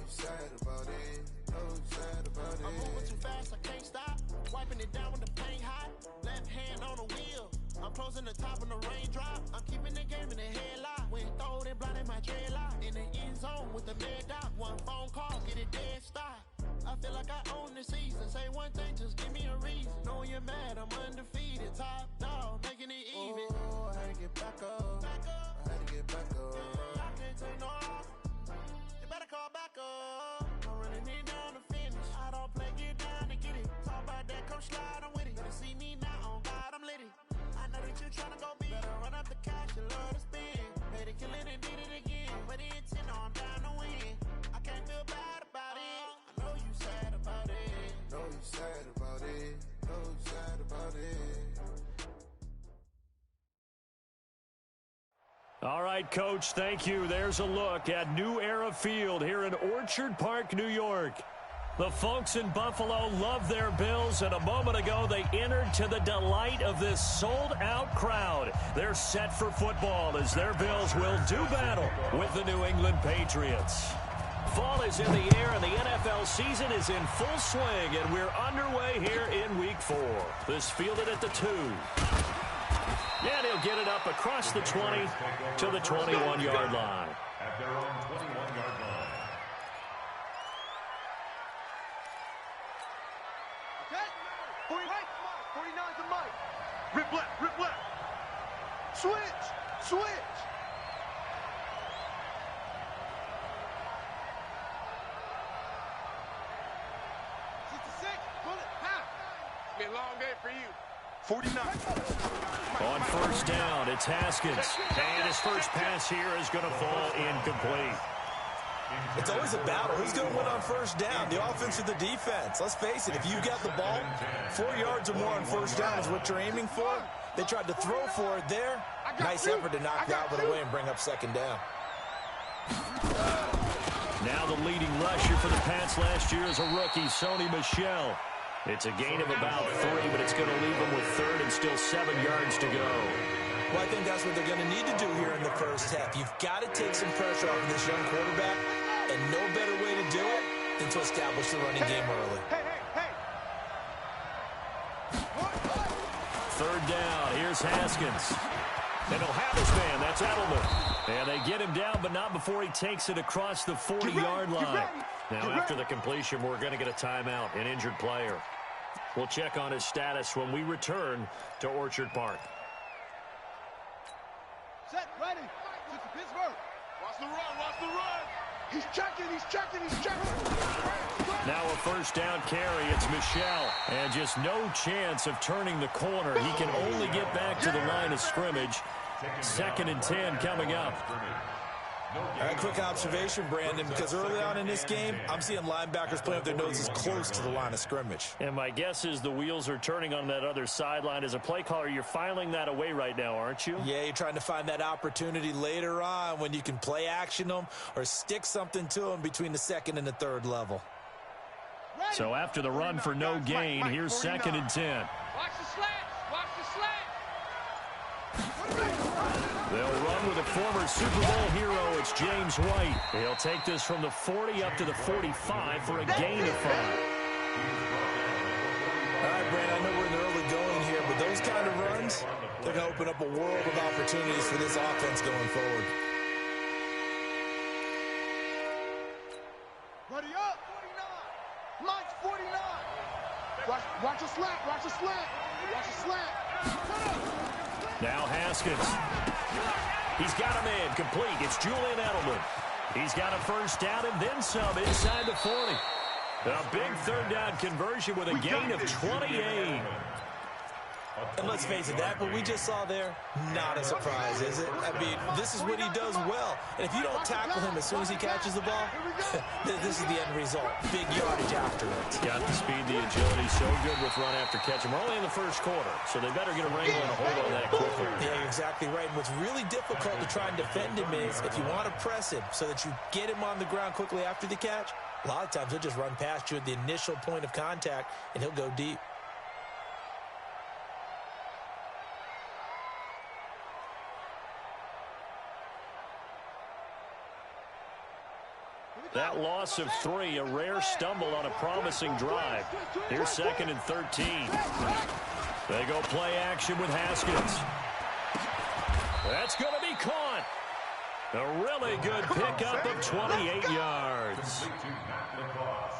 sad about it. Sad about it. I'm moving too fast, I can't stop. Wiping it down when the paint hot. Left hand on the wheel. I'm closing the top when the raindrop. I'm keeping the game in the headlock. When throwed and blinded my dreadlock. In the end zone with the mad dot. One phone call, get it dead stop. I feel like I own the season. Say one thing, just give me a reason. Knowing you're mad, I'm undefeated. Top dog, making it even. Oh, I had to get back up. I had to get back up. I can't take no off. You better call back up. I'm running it down to finish. I don't play, get down to get it. Talk about that, come slide, I'm with it. Better see me now, on God, I'm lit it. I know that you tryna go big. Better run up the cash, you love to spend. Made it, kill it, and did it again. But the intent, no, I'm down to win. I can't feel bad about it. I know you sad about it. Know you sad about it. Know you sad about it. All right, Coach, thank you. There's a look at New Era Field here in Orchard Park, New York. The folks in Buffalo love their Bills, and a moment ago they entered to the delight of this sold-out crowd. They're set for football as their Bills will do battle with the New England Patriots. Fall is in the air, and the NFL season is in full swing, and we're underway here in Week 4. This fielded at the 2. And he'll get it up across the 20 to the 21-yard line. At their own 21-yard line. Okay? 40 right, 49's the mic. Rip left, rip left. Switch, switch. Be a long day for you. 49. On first down, it's Haskins. And his first pass here is going to fall incomplete. It's always a battle. Who's going to win on first down, the offense or the defense? Let's face it, if you've got the ball, 4 yards or more on first down is what you're aiming for. They tried to throw for it there. Nice effort to knock that one away and bring up second down. Now the leading rusher for the Pats last year is a rookie, Sony Michel. It's a gain of about 3, but it's going to leave them with third and still 7 yards to go. Well, I think that's what they're going to need to do here in the first half. You've got to take some pressure off of this young quarterback, and no better way to do it than to establish the running game early. Third down, here's Haskins. And he'll have his man, that's Edelman. And they get him down, but not before he takes it across the 40-yard line. Now, after the completion, we're going to get a timeout, an injured player. We'll check on his status when we return to Orchard Park. Set, ready. To Pittsburgh. Watch the run, watch the run. He's checking, he's checking, he's checking. Now a first down carry, it's Michel. And just no chance of turning the corner. He can only get back to the line of scrimmage. 2nd and 10 coming up. All right, quick observation, Brandon, because early on in this game, I'm seeing linebackers playing with their noses close to the line of scrimmage. And my guess is the wheels are turning on that other sideline. As a play caller, you're filing that away right now, aren't you? Yeah, you're trying to find that opportunity later on when you can play action them or stick something to them between the 2nd and the 3rd level. So after the run for no gain, here's 2nd and 10. Watch the slats, watch the slats. They'll run with a former Super Bowl hero. It's James White. He'll take this from the 40 up to the 45 for a gain of 5. All right, Brandon, I know we're in the early going here, but those kind of runs, they're going to open up a world of opportunities for this offense going forward. Ready up. 49. Mike's 49. Watch a slant, watch a slant. Watch a slant. Now Haskins. He's got a man complete. It's Julian Edelman. He's got a first down and then some inside the 40. A big third down conversion with a gain of 28. And let's face it, that what we just saw there, not a surprise, is it? I mean, this is what he does well. And if you don't tackle him as soon as he catches the ball, this is the end result. Big yardage after it. Got the speed, the agility, so good with run after catch. And we're only in the first quarter, so they better get a wrangle and a hold on that quickly. Yeah, you're exactly right. And what's really difficult to try and defend him is if you want to press him so that you get him on the ground quickly after the catch, a lot of times he'll just run past you at the initial point of contact, and he'll go deep. That loss of 3, a rare stumble on a promising drive. Here's 2nd and 13. They go play action with Haskins. That's going to be caught. A really good pickup of 28 yards.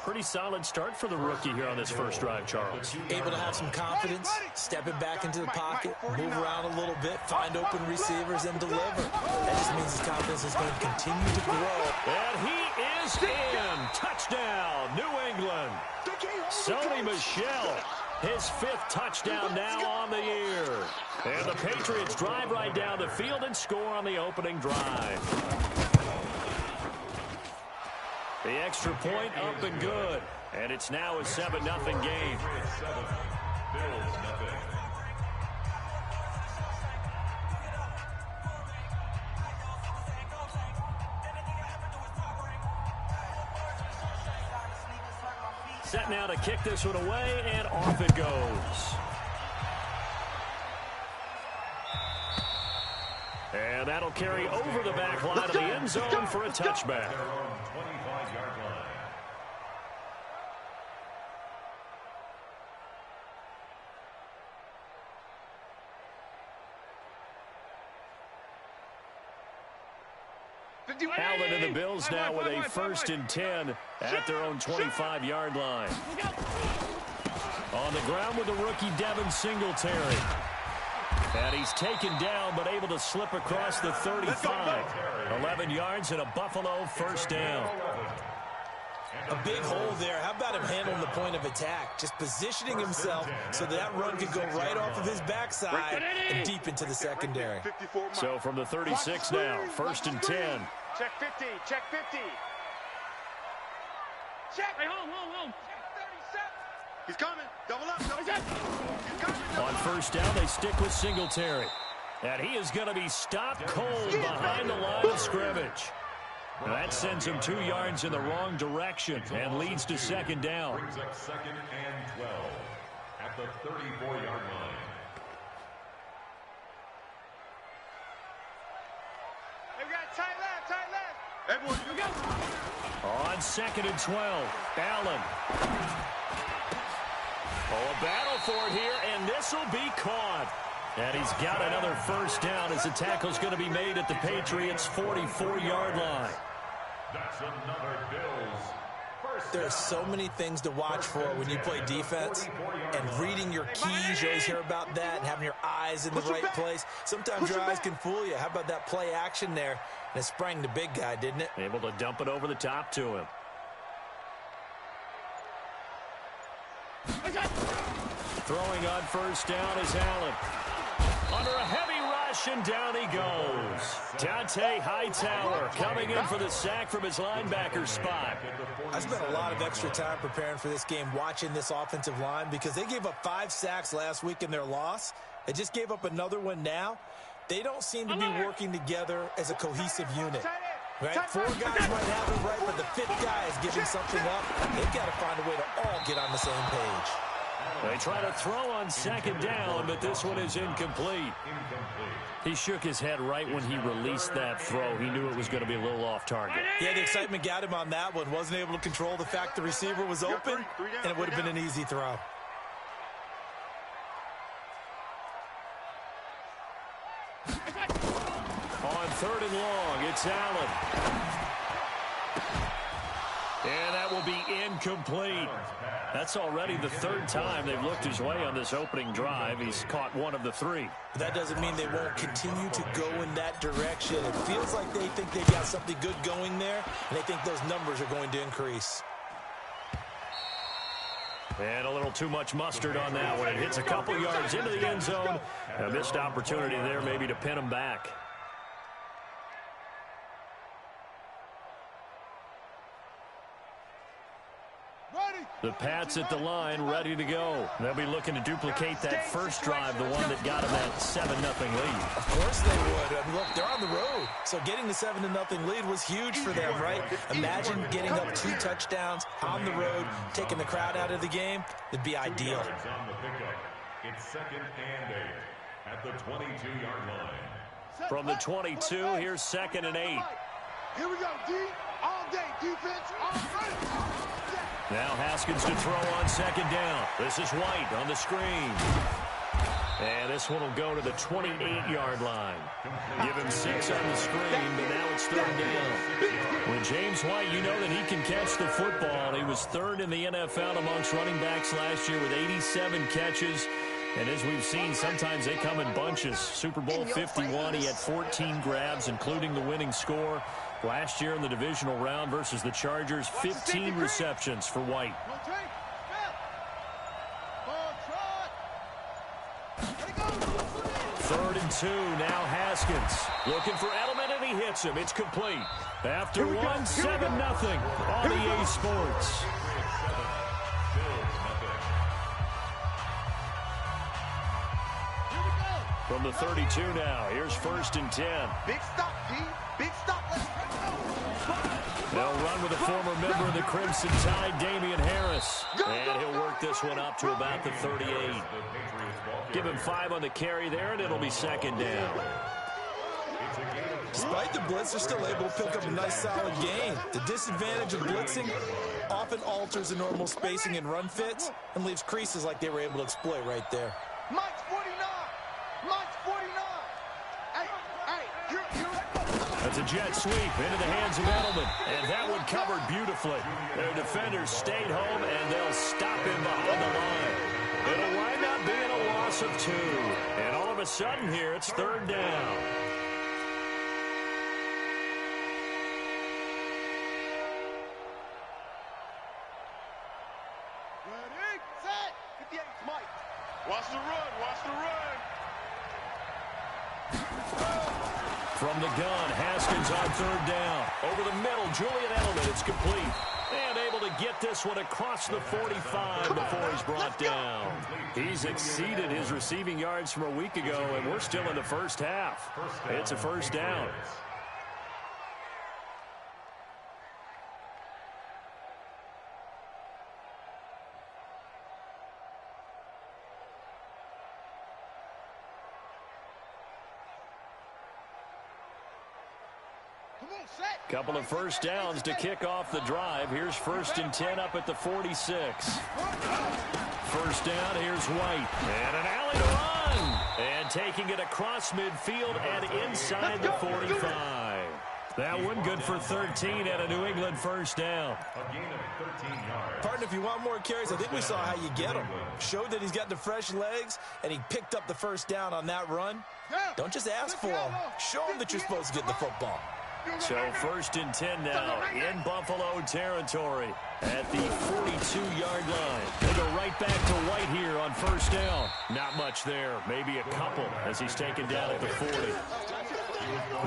Pretty solid start for the rookie here on this first drive, Charles. Able to have some confidence, stepping back into the pocket, move around a little bit, find open receivers, and deliver. That just means his confidence is going to continue to grow. And he is in. Touchdown, New England. Sony Michel, his 5th touchdown now on the year. And the Patriots drive right down the field and score on the opening drive. The extra point up and good. And it's now a 7-0 game. Set now to kick this one away, and off it goes. And that'll carry over the back line of the end zone for a touchback. Allen and the Bills now with a 1st and 10 at their own 25-yard line. On the ground with the rookie Devin Singletary. And he's taken down but able to slip across the 35. 11 yards and a Buffalo 1st down. A big hole there. How about him handling the point of attack? Just positioning himself so that run could go right off of his backside and deep into the secondary. So from the 36 now, 1st and 10. Check 50. Check 50. Check. Hey, home. He's coming. Double up. Double up. He's coming. On 1st down, they stick with Singletary. And he is going to be stopped cold behind the line of scrimmage. That sends him 2 yards in the wrong direction and leads to 2nd down. Brings up 2nd and 12 at the 34-yard line. Hey, we got tight left. Hey, boys, you go. On 2nd and 12, Allen. Oh, a battle for it here, and this will be caught. And he's got another 1st down as the tackle's going to be made at the Patriots' 44-yard line. That's another Bills. There's so many things to watch for when you play defense, and reading your keys, you always hear about that, and having your eyes in the right place. Sometimes your eyes can fool you. How about that play action there? And it sprang the big guy, didn't it? Able to dump it over the top to him. Throwing on 1st down is Allen. Under a heavy rush, and down he goes. Dante Hightower coming in for the sack from his linebacker spot. I spent a lot of extra time preparing for this game, watching this offensive line, because they gave up 5 sacks last week in their loss. They just gave up another one now. They don't seem to be working together as a cohesive unit. Right? 4 guys might have it right, but the 5th guy is giving something up. They've got to find a way to all get on the same page. They try to throw on 2nd down, but this one is incomplete. He shook his head right when he released that throw. He knew it was going to be a little off target. Yeah, the excitement got him on that one. Wasn't able to control the fact the receiver was open, and it would have been an easy throw. On 3rd and long, it's Allen. And that will be incomplete. That's already the 3rd time they've looked his way on this opening drive. He's caught 1 of the 3. But that doesn't mean they won't continue to go in that direction. It feels like they think they've got something good going there, and they think those numbers are going to increase. And a little too much mustard on that one. It hits a couple yards into the end zone. A missed opportunity there maybe to pin him back. The Pats at the line, ready to go. They'll be looking to duplicate that first drive, the one that got them that 7-0 lead. Of course they would. I mean, look, they're on the road. So getting the 7-0 lead was huge for them, right? Imagine getting up 2 touchdowns on the road, taking the crowd out of the game. It'd be ideal. On the pickup. It's 2nd and 8 at the 22-yard line. From the 22, here's 2nd and 8. Here we go, D. all day. Defense all day. Now Haskins to throw on second down. This is White on the screen. And this one will go to the 28-yard line. Give him 6 on the screen, but now it's third down. With James White, you know that he can catch the football. He was third in the NFL amongst running backs last year with 87 catches. And as we've seen, sometimes they come in bunches. Super Bowl 51, he had 14 grabs, including the winning score. Last year in the divisional round versus the Chargers, 15 receptions for White. Third and 2, now Haskins. Looking for Edelman, and he hits him. It's complete. After 1, 7-0 on EA Sports. From the 32 now, here's first and 10. Big stop, D. Big stop. Let's go. They'll run with a former member of the Crimson Tide, Damian Harris. And he'll work this one up to about the 38. Give him 5 on the carry there, and it'll be second down. Despite the blitz, they're still able to pick up a nice, solid gain. The disadvantage of blitzing often alters the normal spacing and run fits and leaves creases like they were able to exploit right there. Mike's 49. Mike's 49. Hey, That's a jet sweep into the hands of Edelman. And that one covered beautifully. Their defenders stayed home, and they'll stop him behind the line. It'll wind up being a loss of 2. And all of a sudden here, it's third down. Ready, set. 58, Mike. Watch the run. Watch the run. From the gun, Haskins on third down. Over the middle, Julian Edelman. It's complete. And able to get this one across the 45 before he's brought down. He's exceeded his receiving yards from a week ago, and we're still in the first half. It's a first down. Couple of first downs to kick off the drive. Here's first and 10 up at the 46. First down, here's White. And an alley to run. And taking it across midfield and inside the 45. That one good for 13 and a New England first down. A gain of 13 yards. Partner, if you want more carries, I think we saw how you get him. Showed that he's got the fresh legs, and he picked up the first down on that run. Don't just ask for him. Show him that you're supposed to get the football. So first and 10 now in Buffalo territory at the 42-yard line. They go right back to White here on first down. Not much there, maybe a couple as he's taken down at the 40.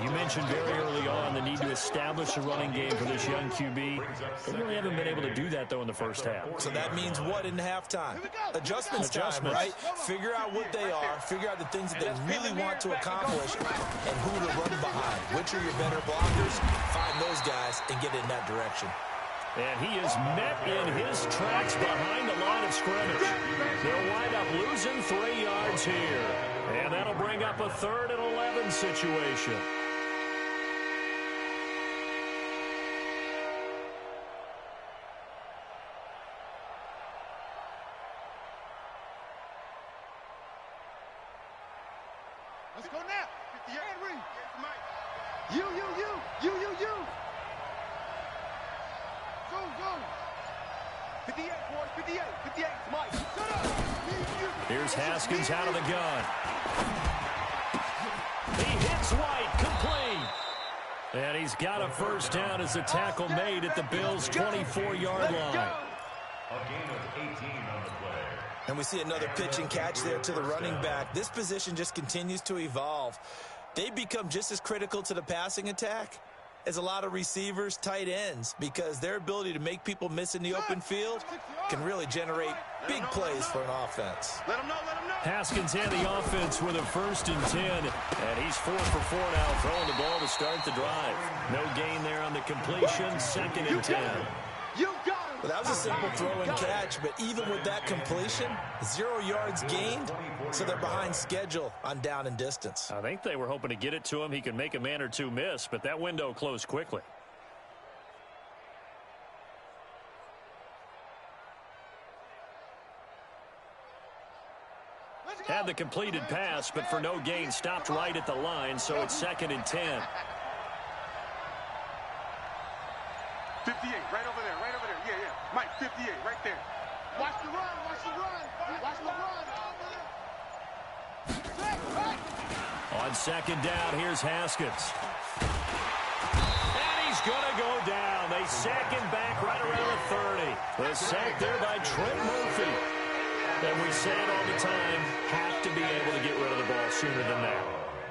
You mentioned very early on the need to establish a running game for this young QB. They really haven't been able to do that, though, in the first half. So that means what in halftime? Adjustments time, right? Figure out what they are, figure out the things that they really want to accomplish, and who to run behind. Which are your better blockers? Find those guys and get in that direction. And he is met in his tracks behind the line of scrimmage. They'll wind up losing 3 yards here. And that'll bring up a 3rd and 11 situation. Let's go now. 58, Henry. You. Go. 58, boys. 58, Mike. Shut up. Here's Haskins out of the gun. He hits White, complete. And he's got a first down as the tackle made at the Bills' 24-yard line. A gain of 18 on the play. And we see another pitch and catch there to the running back. This position just continues to evolve. They become just as critical to the passing attack as a lot of receivers, tight ends, because their ability to make people miss in the open field can really generate big plays for an offense. Let him know. Haskins and the offense with a first and 10, and he's 4 for 4 now, throwing the ball to start the drive. No gain there on the completion, 2nd and 10. You got him. Well, that was a simple throw and catch, but even with that completion, 0 yards gained, so they're behind schedule on down and distance. I think they were hoping to get it to him. He could make a man or two miss, but that window closed quickly. had the completed pass, but for no gain, stopped right at the line, so it's 2nd and 10. 58, right over there, right over there. Yeah, yeah. Mike, 58, right there. Watch the run, watch the run, watch the run. On 2nd down, here's Haskins. And he's going to go down. They sack him back right around the 30. The sack there by Trent Murphy. And we say it all the time, have to be able to get rid of the ball sooner than that.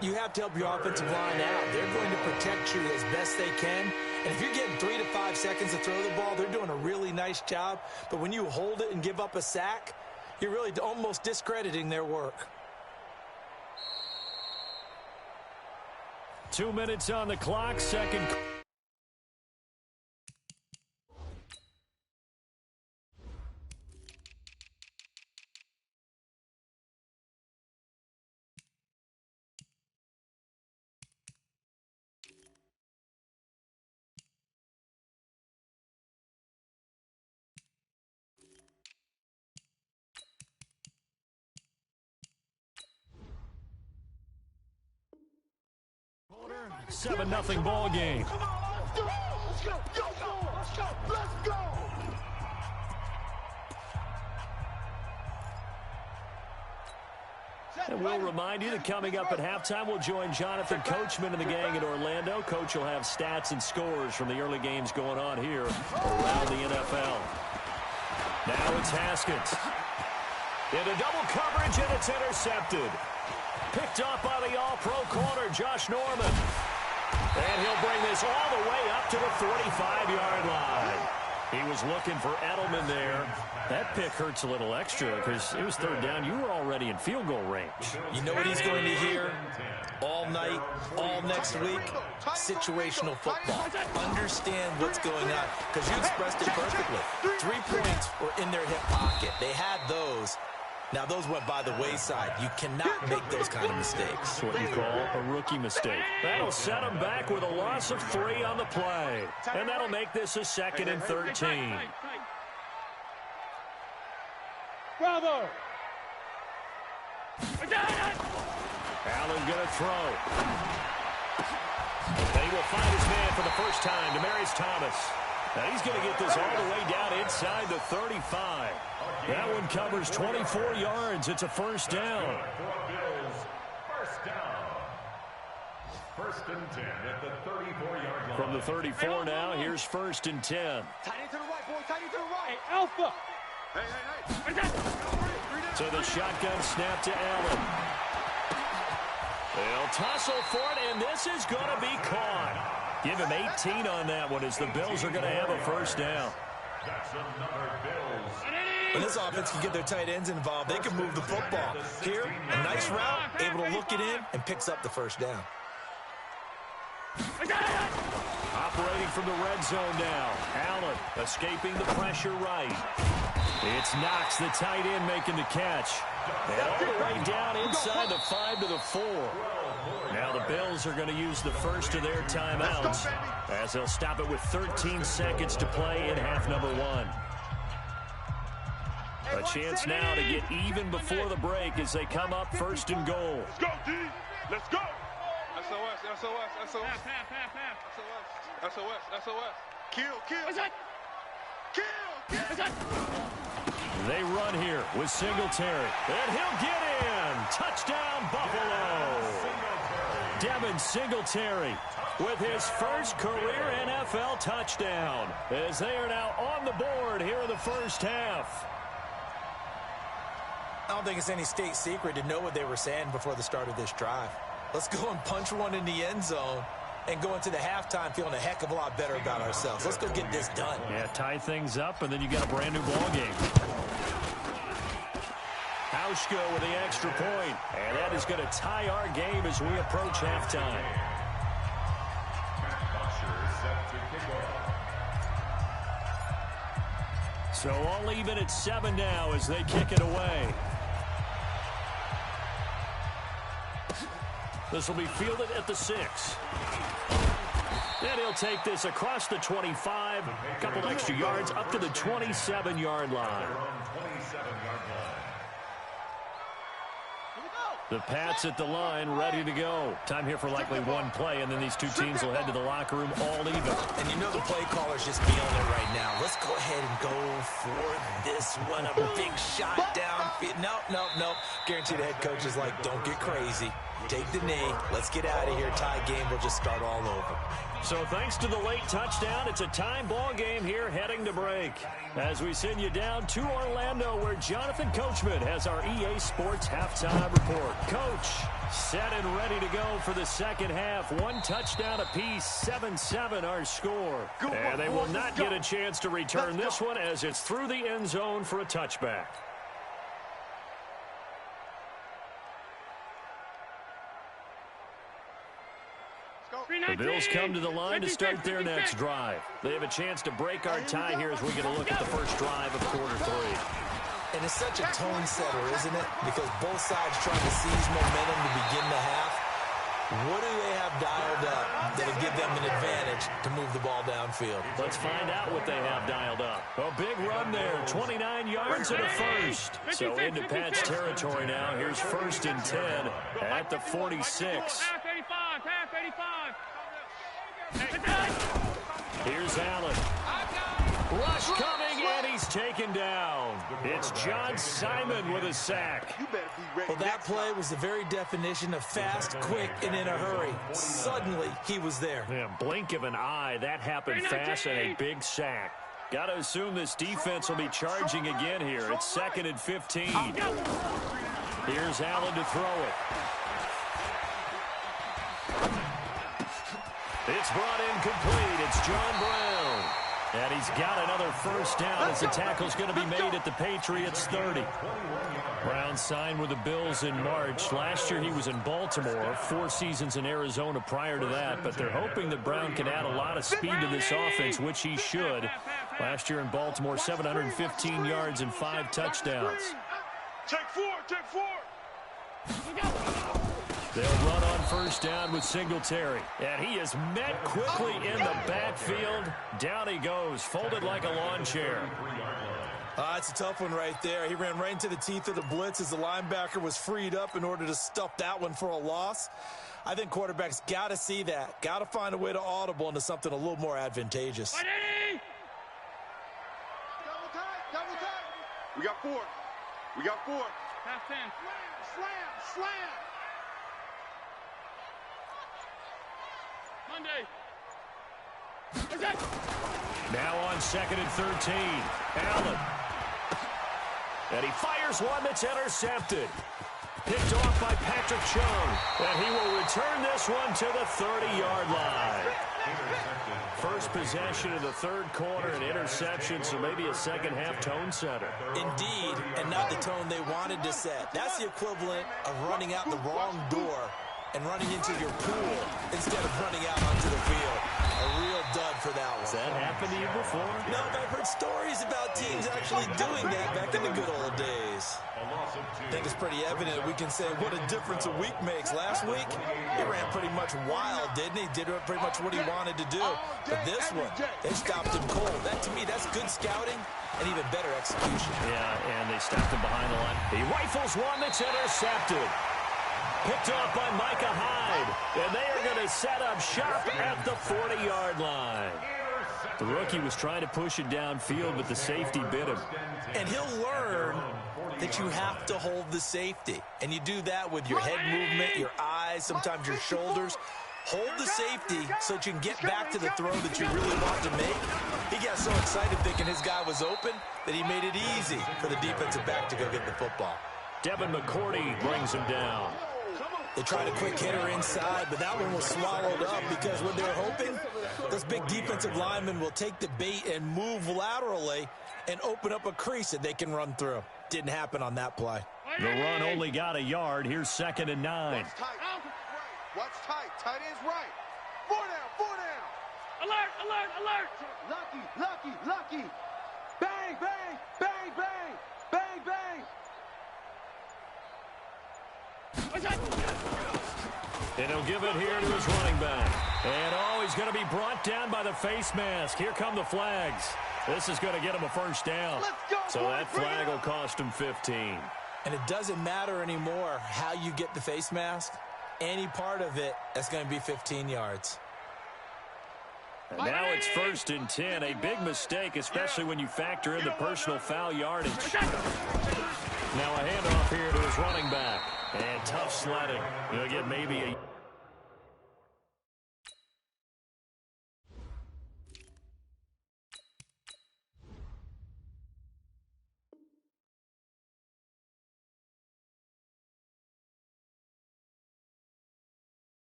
You have to help your offensive line out. They're going to protect you as best they can. And if you're getting 3 to 5 seconds to throw the ball, they're doing a really nice job. But when you hold it and give up a sack, you're really almost discrediting their work. 2 minutes on the clock, second. quarter. 7-0 ball game. Come on, let's go. Let's go. Let's go. Let's go. Let's go. And we'll remind you that coming up at halftime, we'll join Jonathan Coachman and the gang in Orlando. Coach will have stats and scores from the early games going on here around the NFL. Now it's Haskins. Into double coverage, and it's intercepted. Picked up by the all-pro corner, Josh Norman. And he'll bring this all the way up to the 45-yard line. He was looking for Edelman there. That pick hurts a little extra because it was 3rd down. You were already in field goal range. You know what he's going to hear all night, all next week? Situational football. Understand what's going on, because you expressed it perfectly. 3 points were in their hip pocket. They had those. Now, those went by the wayside. You cannot make those kind of mistakes. That's what you call a rookie mistake. That'll set them back with a loss of 3 on the play. And that'll make this a 2nd and 13. Bravo. Allen going to throw. And he will find his man for the first time, Demaryius Thomas. Now he's going to get this all the way down inside the 35. That one covers 24 yards. It's a first down. First down. 1st and 10 at the 34-yard line. From the 34 now, here's 1st and 10. Tight end to the right, boy. Tight end to the right. Hey, Alpha. Hey. So the shotgun snap to Allen. They'll tussle for it, and this is going to be caught. Give him 18 on that one as the Bills are going to have a first down. That's another Bills. When this offense can get their tight ends involved, they can move the football. Here, a nice route, able to look it in, and picks up the first down. Operating from the red zone now. Allen escaping the pressure right. It's Knox, the tight end, making the catch. And all the way down inside the 5 to the 4. Now the Bills are going to use the first of their timeouts as they'll stop it with 13 seconds to play in half number 1. A chance now to get even before the break as they come up 1st and goal. Let's go, D. Let's go. SOS, SOS, SOS. SOS, SOS, SOS. Kill. Kill. They run here with Singletary. And he'll get in. Touchdown, Buffalo. Devin Singletary with his first career NFL touchdown as they are now on the board here in the first half. I don't think it's any state secret to know what they were saying before the start of this drive. Let's go and punch one in the end zone and go into the halftime feeling a heck of a lot better about ourselves. Let's go get this done. Yeah, tie things up, and then you got a brand new ball game. Hauschko with the extra point, and that is going to tie our game as we approach halftime. So all even at 7 now as they kick it away. This will be fielded at the 6. And he'll take this across the 25, a couple extra yards up to the 27-yard line. The Pats at the line, ready to go. Time here for likely one play, and then these two teams will head to the locker room all even. And you know the play caller's just feeling it right now. Let's go ahead and go for this one. A big shot down. No. Guarantee the head coach is like, don't get crazy. Take the knee. Let's get out of here. Tie game. We'll just start all over. So thanks to the late touchdown, it's a time ball game here heading to break. As we send you down to Orlando, where Jonathan Coachman has our EA Sports halftime report. Coach, set and ready to go for the second half. One touchdown apiece, 7-7 our score. And they will not get a chance to return this one as it's through the end zone for a touchback. The Bills come to the line to start their next drive. They have a chance to break our tie here as we get a look at the first drive of quarter three. And it's such a tone setter, isn't it? Because both sides trying to seize momentum to begin the half. What do they have dialed up that'll give them an advantage to move the ball downfield? Let's find out what they have dialed up. A big run there, 29 yards and a first. So into Pat's territory now. Here's 1st and 10 at the 46. Here's Allen. Rush coming, and he's taken down. It's John Simon with a sack. Well, that play was the very definition of fast, quick, and in a hurry. Suddenly, he was there. Yeah, blink of an eye. That happened fast and a big sack. Got to assume this defense will be charging again here. It's 2nd and 15. Here's Allen to throw it. It's brought in complete. It's John Brown. And he's got another first down as the tackle's going to be made at the Patriots' 30. Brown signed with the Bills in March. Last year he was in Baltimore, 4 seasons in Arizona prior to that. But they're hoping that Brown can add a lot of speed to this offense, which he should. Last year in Baltimore, 715 yards and 5 touchdowns. Take 4. They'll run on first down with Singletary. And he is met quickly in the backfield. Down he goes, folded like a lawn chair. It's a tough one right there. He ran right into the teeth of the blitz as the linebacker was freed up in order to stuff that one for a loss. I think quarterbacks got to see that. Got to find a way to audible into something a little more advantageous. Double tight. We got 4. Half 10. Slam. Monday. Now on 2nd and 13. Allen. And he fires one that's intercepted. Picked off by Patrick Chung. And he will return this one to the 30-yard line. First possession of the third quarter, an interception, so maybe a second-half tone setter. Indeed, and not the tone they wanted to set. That's the equivalent of running out the wrong door and running into your pool instead of running out onto the field. A real dud for that one. Has that happened to you before? No, but I've heard stories about teams actually doing that back in the good old days. I think it's pretty evident we can say what a difference a week makes. Last week, he ran pretty much wild, didn't he? Did pretty much what he wanted to do. But this one, they stopped him cold. That, to me, that's good scouting and even better execution. Yeah, and they stopped him behind the line. He rifles one that's intercepted. Picked off by Micah Hyde. And they are going to set up shop at the 40-yard line. The rookie was trying to push it downfield, but the safety bit him. And he'll learn that you have to hold the safety. And you do that with your head movement, your eyes, sometimes your shoulders. Hold the safety so that you can get back to the throw that you really want to make. He got so excited thinking his guy was open that he made it easy for the defensive back to go get the football. Devin McCourty brings him down. They tried a quick hitter inside, but that one was swallowed up because what they're hoping, those big defensive linemen will take the bait and move laterally and open up a crease that they can run through. Didn't happen on that play. The run only got a yard. Here's 2nd and 9. What's tight? Tight ends right. 4 down. Alert. Lucky. Bang. And he'll give it here to his running back. And, he's going to be brought down by the face mask. Here come the flags. This is going to get him a first down. So that flag will cost him 15. And it doesn't matter anymore how you get the face mask. Any part of it, that's going to be 15 yards. And now it's 1st and 10. A big mistake, especially when you factor in the personal foul yardage. Now a handoff here to his running back. And tough sledding. He'll get maybe a...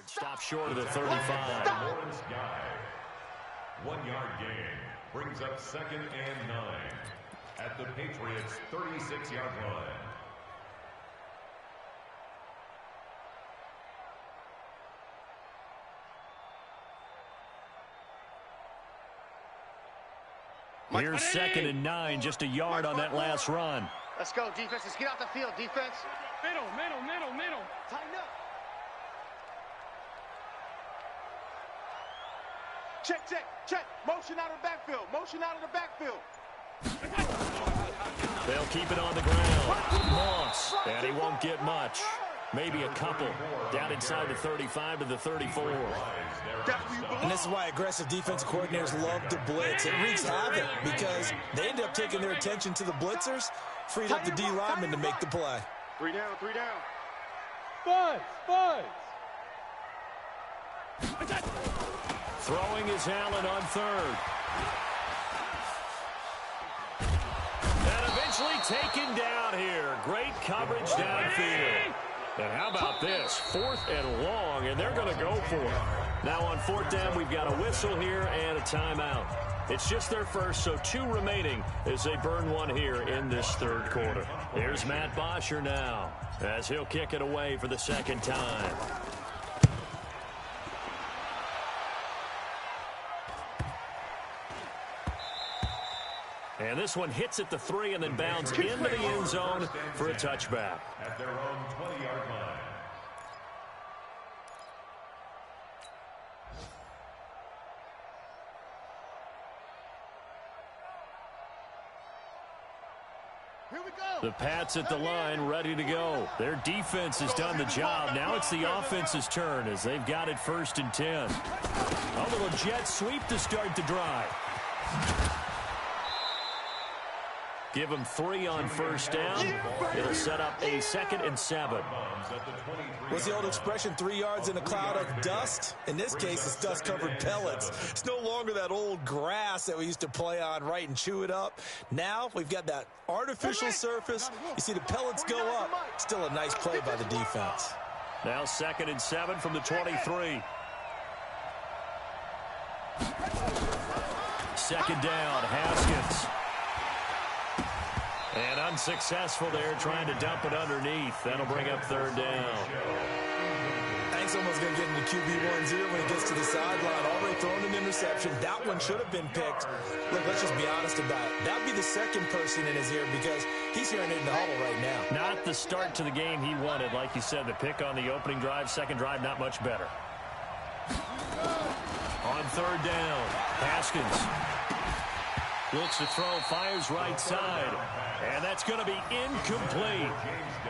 Stop short of the 35. Lawrence Guy. 1-yard gain brings up 2nd and 9 at the Patriots' 36-yard line. Here's 2nd and 9, just a yard on that last run. Let's go, defense. Let's get out the field, defense. Middle. Tighten up. Check. Motion out of the backfield. They'll keep it on the ground. Moss, and he won't get much. Maybe a couple. Down inside the 35 to the 34. And this is why aggressive defensive coordinators love to blitz. It wreaks havoc because they end up taking their attention to the blitzers, freed up the D lineman to make the play. 3 down. Five. Throwing is Allen on 3rd. And eventually taken down here. Great coverage downfield. And how about this? 4th and long, and they're going to go for it. Now on 4th down, we've got a whistle here and a timeout. It's just their first, so 2 remaining as they burn one here in this 3rd quarter. Here's Matt Bosher now as he'll kick it away for the 2nd time. And this one hits at the 3 and then bounds into the end zone for a touchback. At their own 20-yard line. Here we go. The Pats at the line, ready to go. Their defense has done the job. Now it's the offense's turn as they've got it 1st and 10. A little jet sweep to start the drive. Give them 3 on 1st down. It'll set up a 2nd and 7. What's the old expression, 3 yards in a cloud of dust? In this case, it's dust-covered pellets. It's no longer that old grass that we used to play on, right, and chew it up. Now we've got that artificial surface. You see the pellets go up. Still a nice play by the defense. Now 2nd and 7 from the 23. 2nd down, Haskins. And unsuccessful there, trying to dump it underneath. That'll bring up 3rd down. Hank's almost going to get into QB1-0 when he gets to the sideline. Already thrown an interception. That one should have been picked. Look, let's just be honest about it. That would be the 2nd person in his ear because he's hearing it in the huddle right now. Not the start to the game he wanted. Like you said, the pick on the opening drive, 2nd drive, not much better. On 3rd down, Haskins looks to throw, fires right side. And that's going to be incomplete.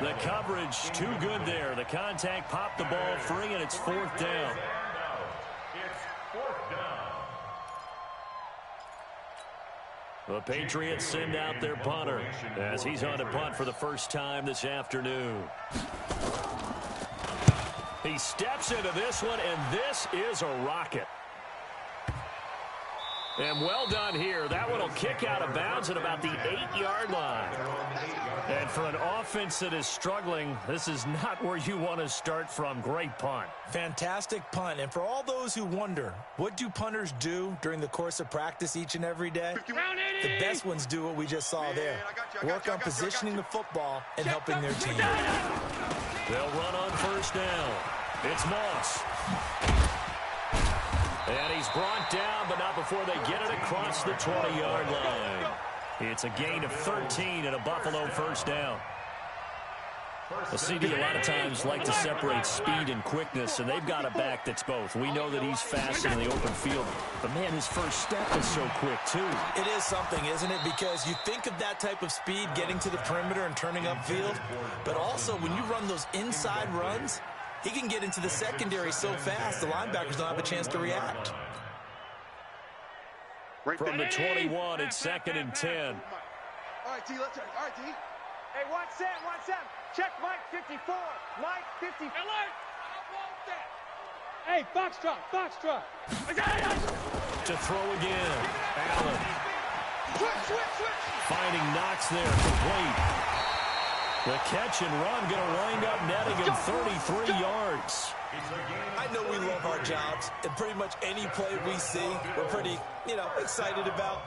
The coverage too good there. The contact popped the ball free, and it's 4th down. It's 4th down. The Patriots send out their punter as he's on to punt for the first time this afternoon. He steps into this one, and this is a rocket. And well done here. That one will kick out of bounds at about the 8-yard line. And for an offense that is struggling, this is not where you want to start from. Great punt. Fantastic punt. And for all those who wonder, what do punters do during the course of practice each and every day? The best ones do what we just saw there. Work on positioning the football and helping their team. They'll run on 1st down. It's Moss. And he's brought down, but not before they get it across the 20-yard line. It's a gain of 13 and a Buffalo 1st down. The CD a lot of times like to separate speed and quickness, and they've got a back that's both. We know that he's fast in the open field, but man, his first step is so quick too. It is something, isn't it? Because you think of that type of speed getting to the perimeter and turning upfield, but also when you run those inside runs, he can get into the secondary so fast the linebackers don't have a chance to react. From the 21, it's 2nd and 10. All right, T, let's turn. All right, T. Hey, watch Sam, watch Sam. Check Mike 54. Mike 54. Alert! Hey, Foxtrot, Foxtrot. To throw again. Allen. Switch. Finding Knox there, complete. The catch and run going to wind up netting him 33 yards. I know we love our jobs, and pretty much any play we see, we're pretty, excited about.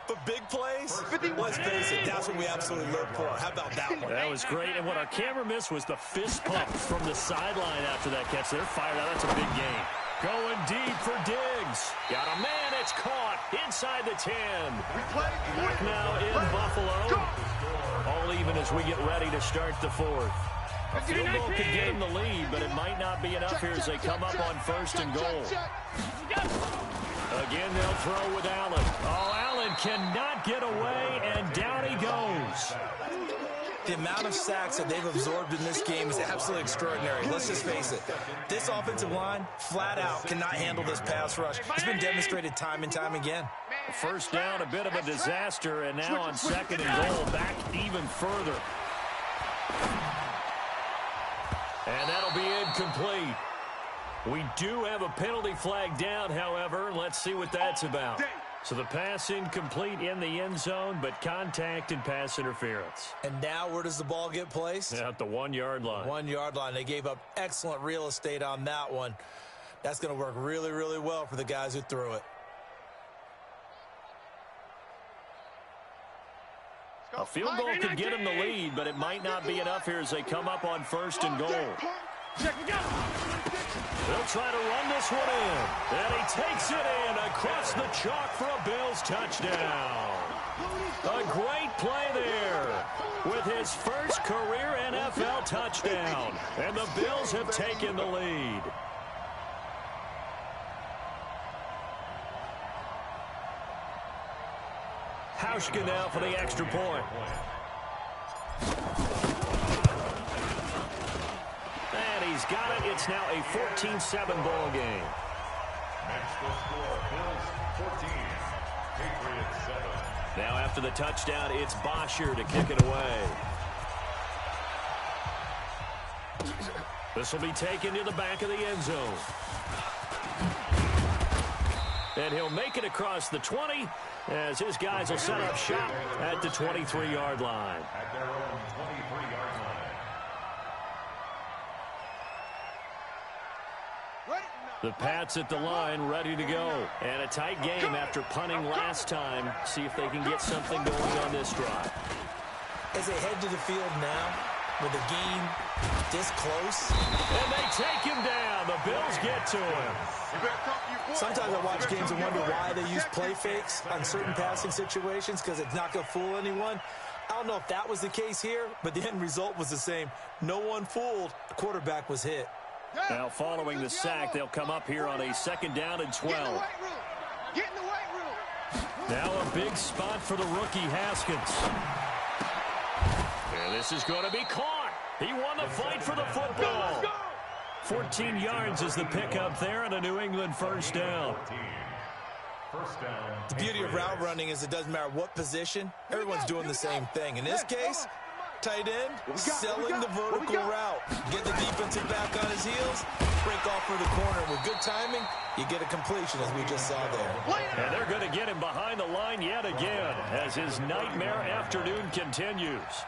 But big plays, let's face it, that's what we absolutely live for. How about that one? That was great, and what our camera missed was the fist pump from the sideline after that catch. They're fired out. That's a big game. Going deep for Diggs. Got a man. It's caught inside the 10. Back now in Buffalo. All even as we get ready to start the fourth. A field goal could get them the lead, but it might not be enough here as they come up on 1st and goal. Again, they'll throw with Allen. Oh, Allen cannot get away, and down he goes. The amount of sacks that they've absorbed in this game is absolutely extraordinary. Let's just face it. This offensive line, flat out, cannot handle this pass rush. It's been demonstrated time and time again. First down, a bit of a disaster, and now on 2nd and goal, back even further. And that'll be incomplete. We do have a penalty flag down, however. Let's see what that's about. So the pass incomplete in the end zone, but contact and pass interference. And now where does the ball get placed? At the 1-yard line. 1-yard line. They gave up excellent real estate on that one. That's going to work really, really well for the guys who threw it. A field goal could get them the lead, but it might not be enough here as they come up on 1st and goal. They'll try to run this one in. And he takes it in across the chalk for a Bills touchdown. A great play there with his first career NFL touchdown. And the Bills have taken the lead. Hauschka now for the extra point. And he's got it. It's now a 14-7 ball game. Next the score, Bills 14, Patriots 7. Now after the touchdown, it's Bosher to kick it away. This will be taken to the back of the end zone. And he'll make it across the 20 as his guys will set up shop at the 23-yard line. At their own 23-yard line. The Pats at the line, ready to go. And a tight game after punting last time. See if they can get something going on this drive. As they head to the field now, with the game this close. And they take him down. The Bills get to him. Sometimes I watch games and wonder why they use play fakes on certain passing situations, because it's not going to fool anyone. I don't know if that was the case here, but the end result was the same. No one fooled. The quarterback was hit. Now following the sack, they'll come up here on a 2nd down and 12. Get in the weight room. Now a big spot for the rookie Haskins. And this is going to be caught. He won the fight for the football. 14 yards is the pickup there and a New England first down. The beauty of route running is it doesn't matter what position. Everyone's doing the same thing. In this case, tight end, selling the vertical route. Get the defensive back on his heels, break off for the corner. With good timing, you get a completion, as we just saw there. And they're going to get him behind the line yet again as his nightmare afternoon continues.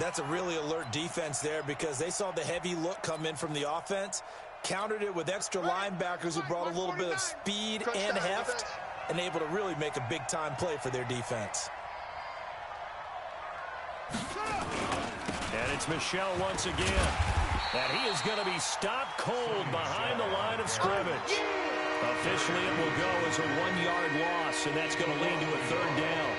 That's a really alert defense there because they saw the heavy look come in from the offense, countered it with extra linebackers who brought a little bit of speed and heft, and able to really make a big-time play for their defense. And it's Michel once again. And he is going to be stopped cold behind the line of scrimmage. Officially, it will go as a 1-yard loss, and that's going to lead to a 3rd down.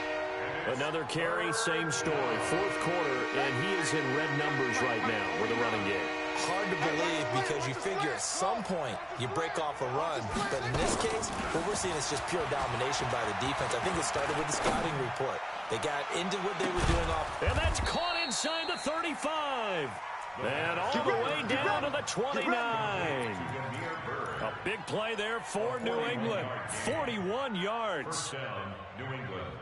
Another carry, same story. Fourth quarter, and he is in red numbers right now with a running game. Hard to believe because you figure at some point you break off a run. But in this case, what we're seeing is just pure domination by the defense. I think it started with the scouting report. They got into what they were doing off. And that's caught inside the 35. And all the way down to the 29. A big play there for New England. 41 yards. First down, New England.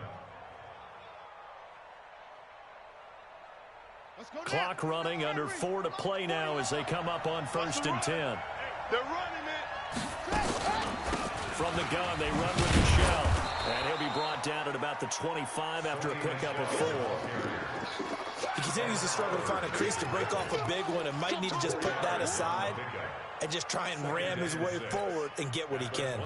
Clock running, under 4 to play now as they come up on 1st and 10. They're running it. From the gun, they run with Michelle. And he'll be brought down at about the 25 after a pickup of 4. He continues to struggle to find a crease to break off a big one and might need to just put that aside and just try and ram his way forward and get what he can.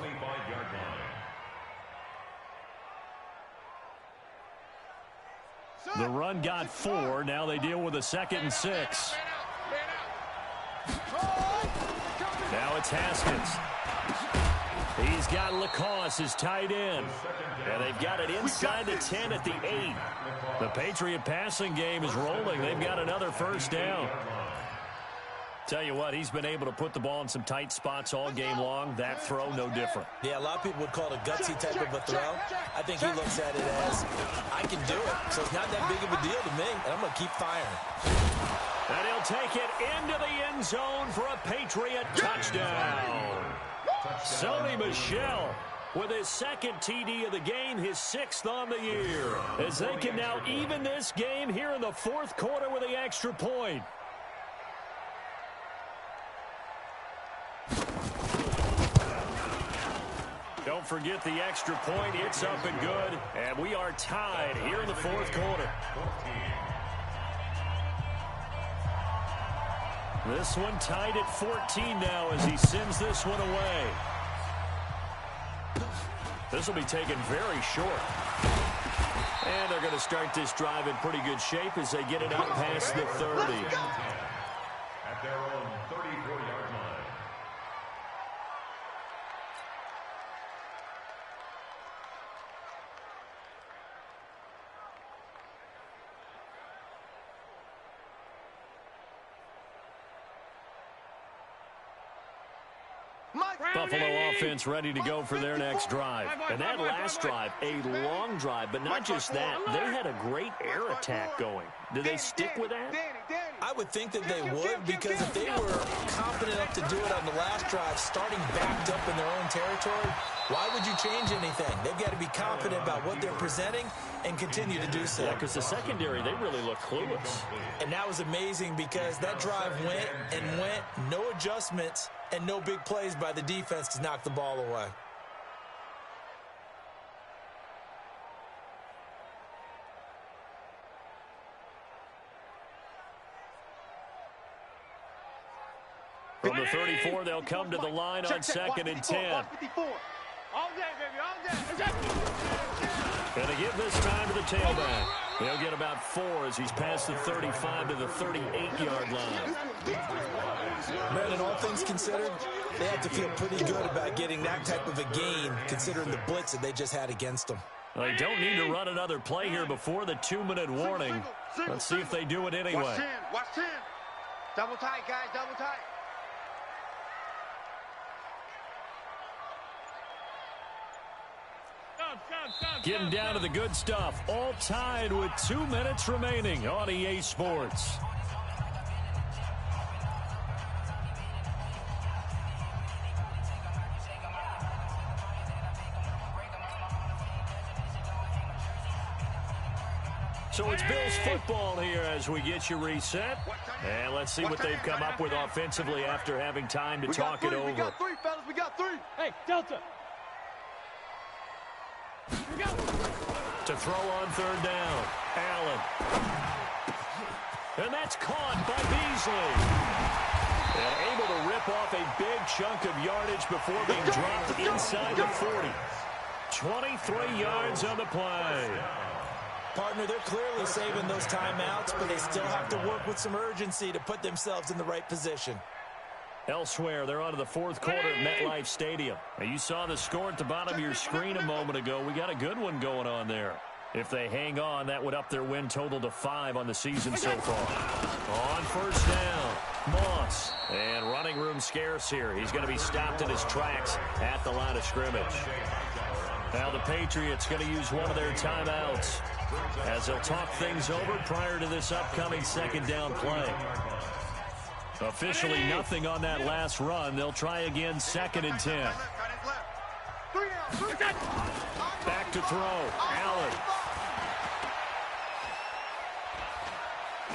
The run got 4. Now they deal with a 2nd and 6. Now it's Haskins. He's got Lacoste as tight end. And they've got it inside the 10 at the 8. The Patriot passing game is rolling. They've got another first down. Tell you what, he's been able to put the ball in some tight spots all game long. That throw, no different. Yeah, a lot of people would call it a gutsy type of a throw. I think he looks at it as, I can do it, so it's not that big of a deal to me, and I'm going to keep firing. And he'll take it into the end zone for a Patriot touchdown. Sony Michel with his 2nd TD of the game, his 6th on the year, as they can now even this game here in the 4th quarter with the extra point. Don't forget the extra point. It's up and good, and we are tied here in the 4th quarter. This one tied at 14 now as he sends this one away. This will be taken very short. And they're going to start this drive in pretty good shape as they get it out past the 30. At their own 34-yard line. Buffalo offense ready to go for their next drive. And that last drive, a long drive, but not just that. They had a great air attack going. Do they stick with that? I would think that they would, because if they were confident enough to do it on the last drive, starting backed up in their own territory, why would you change anything? They've got to be confident about what they're presenting and continue to do so. Yeah, because the secondary, they really look clueless. And that was amazing because that drive went and went, no adjustments, and no big plays by the defense to knock the ball away. From the 34, they'll come to the line on 2nd and 10. All day, baby, all day. And they give this time to the tailback. They'll get about 4 as he's past the 35 to the 38-yard line. Man, in all things considered, they have to feel pretty good about getting that type of a gain, considering the blitz that they just had against them. Well, they don't need to run another play here before the 2-minute warning. Let's see if they do it anyway. Watch 10. Watch 10. Double tight, guys, double tight. Getting down to the good stuff. All tied with 2 minutes remaining on EA Sports. So it's Bills football here as we get you reset. And let's see what they've come up with offensively after having time to talk it over. We got 3, fellas. We got 3. Hey, Delta. To throw on 3rd down. Allen. And that's caught by Beasley. And able to rip off a big chunk of yardage before being dropped inside the 40. 23 yards on the play. Partner, they're clearly saving those timeouts, but they still have to work with some urgency to put themselves in the right position. Elsewhere, they're on to the 4th quarter at MetLife Stadium. Now, you saw the score at the bottom of your screen a moment ago. We got a good one going on there. If they hang on, that would up their win total to 5 on the season so far. On first down, Moss. And running room scarce here. He's going to be stopped in his tracks at the line of scrimmage. Now the Patriots going to use one of their timeouts as they'll talk things over prior to this upcoming second down play. Officially nothing on that last run. They'll try again 2nd and 10. Back to throw. Allen.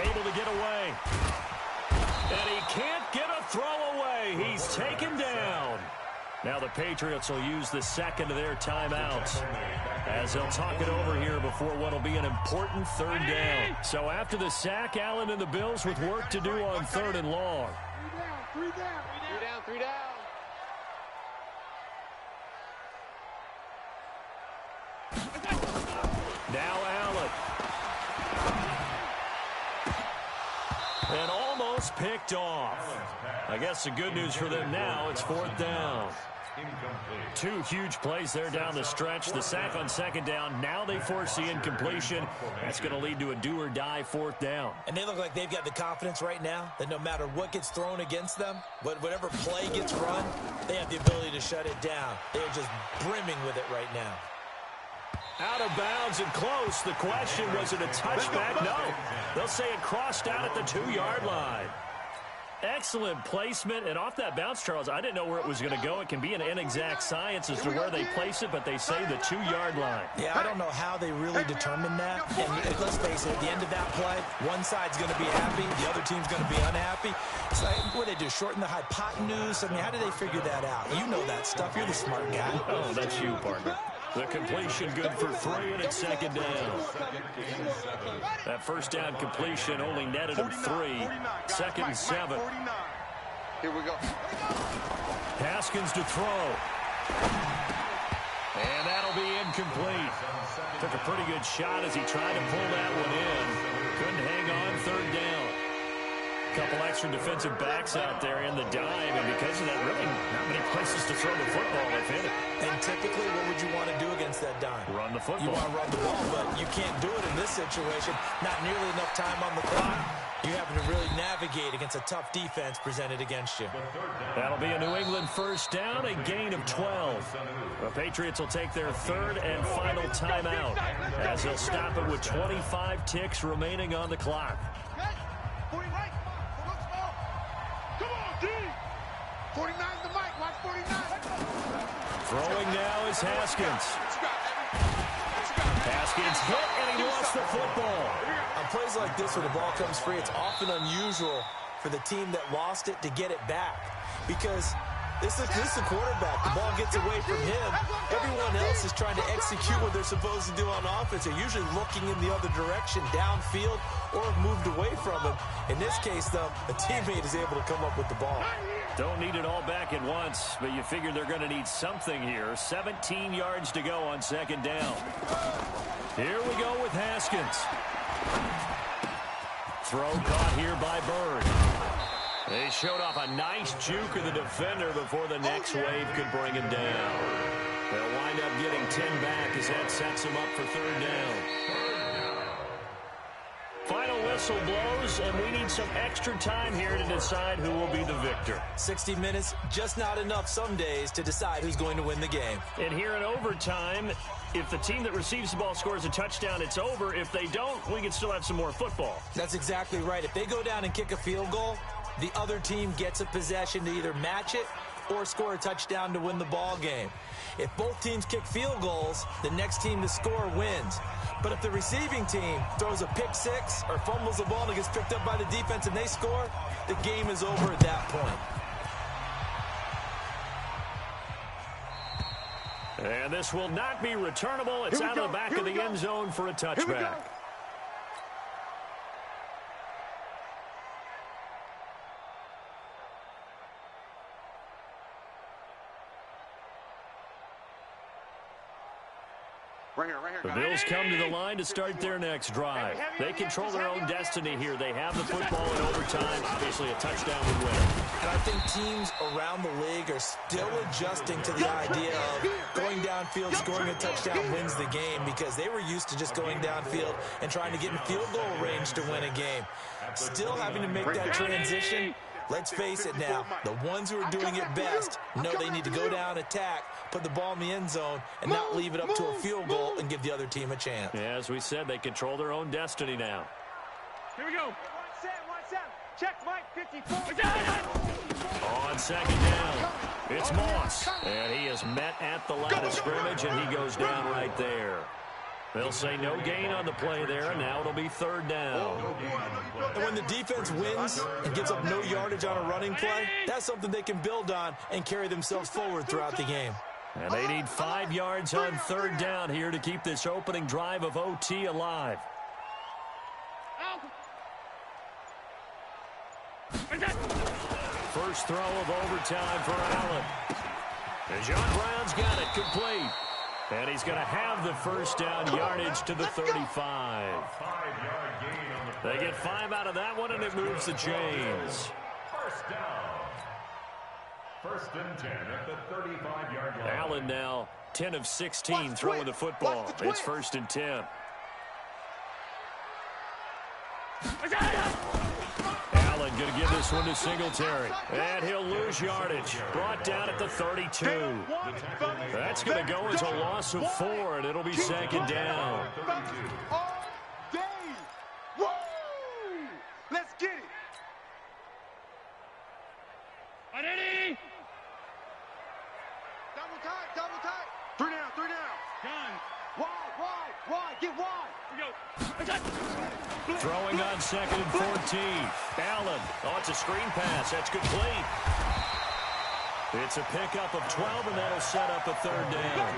Able to get away. And he can't get a throw away. He's taken down. Now the Patriots will use the second of their timeouts as they'll talk it over here before what will be an important 3rd down. So after the sack, Allen and the Bills with work to do on 3rd and long. 3 down. Now Allen. And almost picked off. I guess the good news for them now, it's 4th down. 2 huge plays there down the stretch. The sack on 2nd down. Now they force the incompletion. That's going to lead to a do-or-die 4th down. And they look like they've got the confidence right now that no matter what gets thrown against them, whatever play gets run, they have the ability to shut it down. They are just brimming with it right now. Out of bounds and close. The question, was it a touchback? No. They'll say it crossed out at the 2-yard line. Excellent placement, and off that bounce, Charles, I didn't know where it was going to go. It can be an inexact science as to where they place it, but they say the 2-yard line. Yeah, I don't know how they really determine that. And let's face it, at the end of that play, one side's going to be happy, the other team's going to be unhappy. It's like, what do they do, shorten the hypotenuse? I mean, how do they figure that out? You know that stuff. You're the smart guy. Oh, that's you, partner. The completion good for 3, and it's 2nd down. That first down completion only netted him 3. 2nd and 7. Here we go. Haskins to throw. And that'll be incomplete. Took a pretty good shot as he tried to pull that one in. Couldn't hang on 3rd down. Couple extra defensive backs out there in the dime, and because of that, really not many places to throw the football if in it. And typically, what would you want to do against that dime? Run the football. You want to run the ball, but you can't do it in this situation. Not nearly enough time on the clock. You having to really navigate against a tough defense presented against you. That'll be a New England first down, a gain of 12. The Patriots will take their 3rd and final timeout as they'll stop it with 25 ticks remaining on the clock. 49 the mic. Watch 49. Throwing now is Haskins. Haskins hit, and he lost the football. On plays like this where the ball comes free, it's often unusual for the team that lost it to get it back. Because this is the quarterback. The ball gets away from him. Everyone else is trying to execute what they're supposed to do on offense. They're usually looking in the other direction, downfield, or have moved away from him. In this case, though, a teammate is able to come up with the ball. Don't need it all back at once, but you figure they're going to need something here. 17 yards to go on 2nd down. Here we go with Haskins. Throw caught here by Bird. They showed off a nice juke of the defender before the next wave could bring him down. They'll wind up getting 10 back as that sets them up for 3rd down. Final whistle blows, and we need some extra time here to decide who will be the victor. 60 minutes, just not enough some days to decide who's going to win the game. And here in overtime, if the team that receives the ball scores a touchdown, it's over. If they don't, we can still have some more football. That's exactly right. If they go down and kick a field goal, the other team gets a possession to either match it or score a touchdown to win the ball game. If both teams kick field goals, the next team to score wins. But if the receiving team throws a pick six or fumbles the ball and it gets picked up by the defense and they score, the game is over at that point. And this will not be returnable. It's out of the back of the end zone for a touchback. The Bills come to the line to start their next drive. They control their own destiny here. They have the football in overtime. Obviously, a touchdown would win. And I think teams around the league are still adjusting to the idea of going downfield, scoring a touchdown wins the game, because they were used to just going downfield and trying to get in field goal range to win a game. Still having to make that transition. Let's face it now, the ones who are doing it best know they need to go down, attack, put the ball in the end zone, and not leave it up to a field goal and give the other team a chance. Yeah, as we said, they control their own destiny now. Here we go. 1-7, 1-7. Check Mike 54. On second down, it's Moss. And he is met at the line of scrimmage, and he goes down right there. They'll say no gain on the play there, and now it'll be third down. And when the defense wins and gives up no yardage on a running play, that's something they can build on and carry themselves forward throughout the game. And they need 5 yards on third down here to keep this opening drive of OT alive. First throw of overtime for Allen. And John Brown's got it complete. And he's going to have the first down yardage to the 35. They get 5 out of that one, and it moves the chains. First down. First and 10 at the 35-yard line. Allen now 10 of 16 throwing the football. It's first and 10. Allen going to give this one to Singletary. And he'll lose yardage. Brought down at the 32. That's going to go as a loss of 4, and it'll be second down. All day. Woo! Let's get it. Double tight. 3 down. Wide, get wide. Throwing on second and 14. Allen. Oh, it's a screen pass. That's complete. It's a pickup of 12, and that'll set up a third down.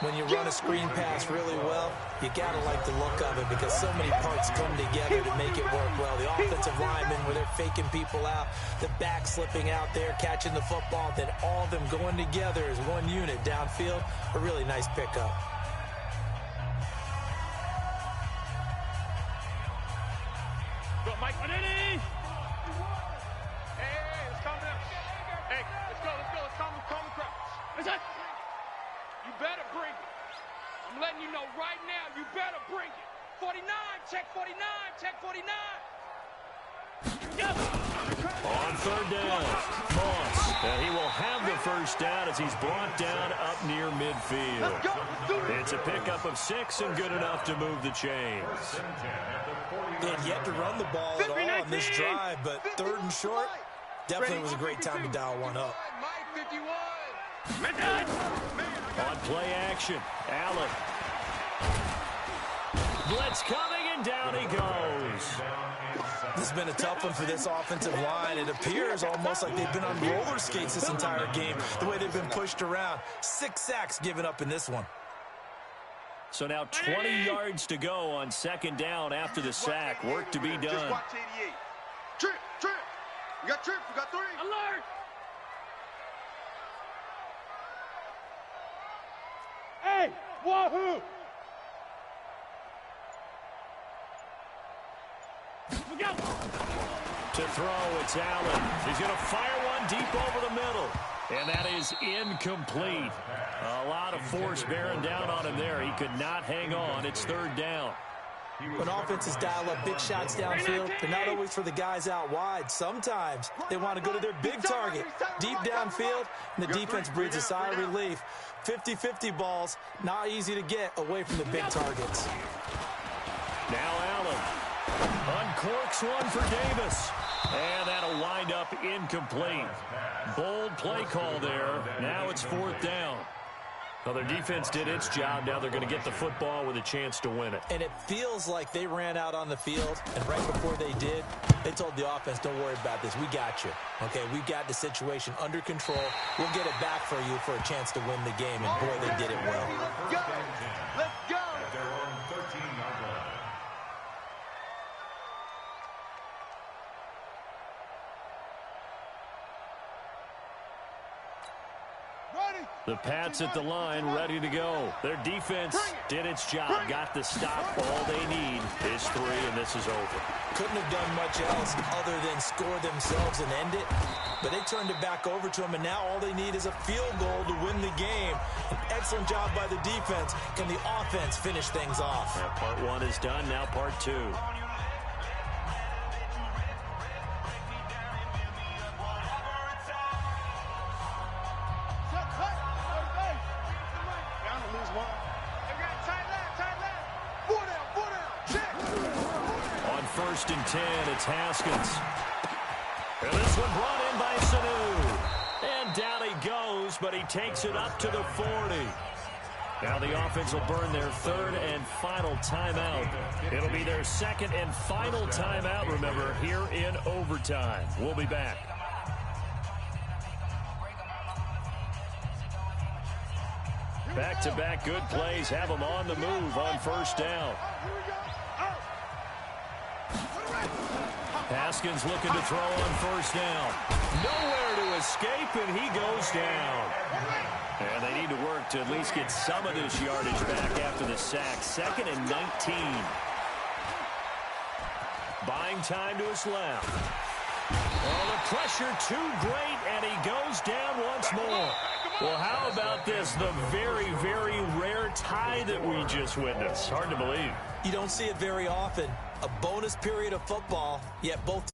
When you run a screen pass really well, you got to like the look of it, because so many parts come together to make it work well. The offensive linemen, where they're faking people out, the back slipping out there, catching the football, then all of them going together as one unit downfield. A really nice pickup. Go, Mike. Hey, let's calm down. Hey, let's go. Calm the crowd. You better bring it. I'm letting you know right now, you better bring it. 49, check 49. On third down, Moss. And he will have the first down as he's brought down up near midfield. It's a pickup of 6 and good enough to move the chains. They had yet to run the ball at all on this drive, but third and short, definitely was a great time to dial one up. Mike 51. On play action, Allen. Blitz coming, and down he goes. This has been a tough one for this offensive line. It appears almost like they've been on roller skates this entire game, the way they've been pushed around. 6 sacks given up in this one. So now 20 yards to go on second down after the sack. Work to be done. Just watch 88. Trip. We got 3. Alert! Hey, wahoo! To throw, it's Allen. He's going to fire one deep over the middle. And that is incomplete. A lot of force bearing down on him there. He could not hang on. It's third down. When offenses dial up big shots downfield, they're not always for the guys out wide. Sometimes they want to go to their big target, deep downfield, and the defense breathes a sigh of relief. 50-50 balls, not easy to get away from the big targets. Now Allen uncorks one for Davis. And that'll wind up incomplete. Bold play call there. Now it's fourth down. Well, their defense did its job. Now they're going to get the football with a chance to win it. And it feels like they ran out on the field, and right before they did, they told the offense, don't worry about this. We got you. Okay, we got the situation under control. We'll get it back for you for a chance to win the game. And, boy, they did it well. Let's go. At their own 13-yard line. The Pats at the line, ready to go. Their defense did its job, got the stop. All they need is 3, and this is over. Couldn't have done much else other than score themselves and end it. But they turned it back over to them, and now all they need is a field goal to win the game. An excellent job by the defense. Can the offense finish things off? Yeah, part 1 is done, now part 2. First and 10, it's Haskins. And this one brought in by Sanu. And down he goes, but he takes it up to the 40. Now the offense will burn their 3rd and final timeout. It'll be their 2nd and final timeout, remember, here in overtime. We'll be back. Back-to-back good plays have them on the move on first down. Haskins looking to throw on first down. Nowhere to escape, and he goes down. And they need to work to at least get some of this yardage back after the sack. 2nd and 19. Buying time to his left. Oh, the pressure too great, and he goes down once more. Well, how about this? The very, very rare tie that we just witnessed. Hard to believe. You don't see it very often. A bonus period of football, yet both